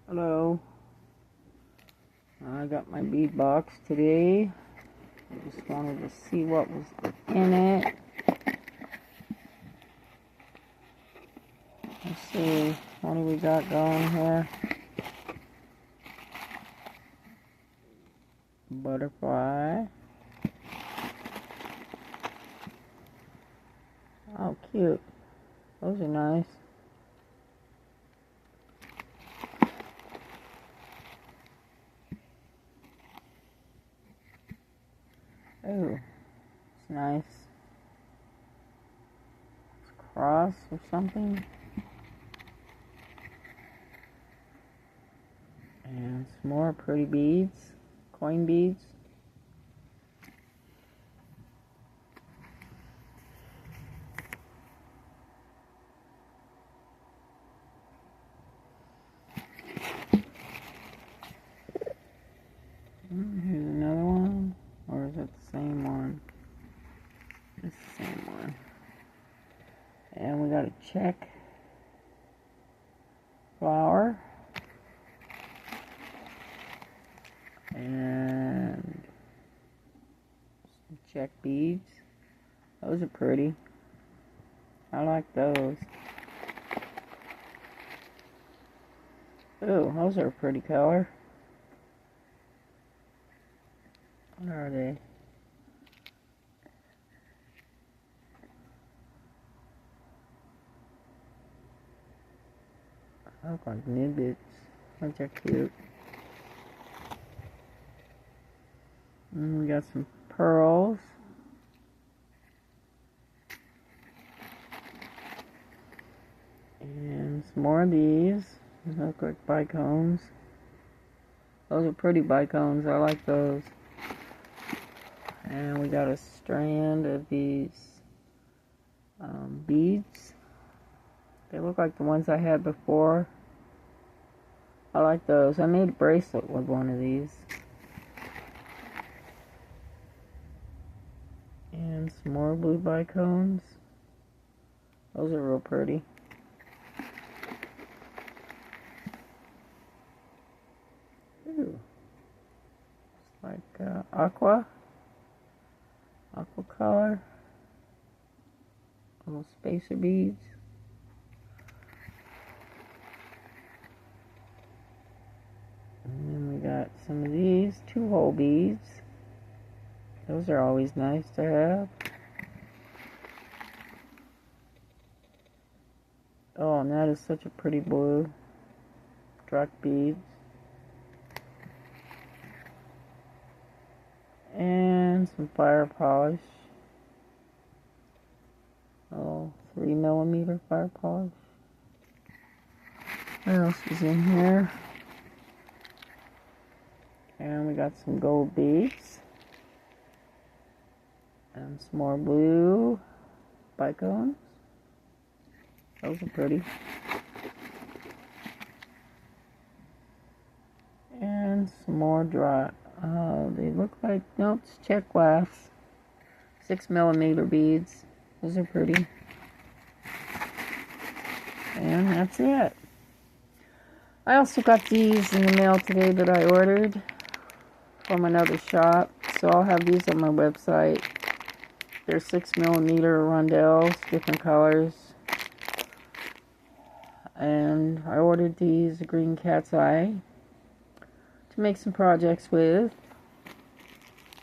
Hello, I got my bead box today. I just wanted to see what was in it. Let's see, what do we got going here? Butterfly. Oh, cute. Those are nice. Oh, it's nice. It's a cross or something. And some more pretty beads, coin beads. Here's another one, or is it the same one? It's the same one. And we got a check flower. And some check beads. Those are pretty. I like those. Ooh, those are a pretty color. What are they? They look like nibbits. Those are cute. And we got some pearls. And some more of these. They look like bicones. Those are pretty bicones. I like those. And we got a strand of these beads. They look like the ones I had before. I like those. I made a bracelet with one of these. And some more blue bicones. Those are real pretty. Ooh. It's like aqua color. Little spacer beads. And then we got some of these 2-hole beads. Those are always nice to have. Oh, and that is such a pretty blue. Drop beads. And some fire polish. Oh, 3mm fire polish. What else is in here? And we got some gold beads. And some more blue bicones. Those are pretty. And some more dry. They look like, nope, it's check glass. 6mm beads. Those are pretty. And that's it. I also got these in the mail today that I ordered from another shop. So I'll have these on my website. They're 6mm rondelles, different colors. And I ordered these green cat's eye to make some projects with.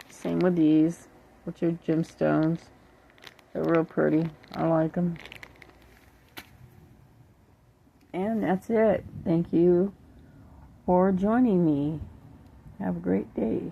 Same with these, which are gemstones. They're real pretty. I like them. And that's it. Thank you for joining me. Have a great day.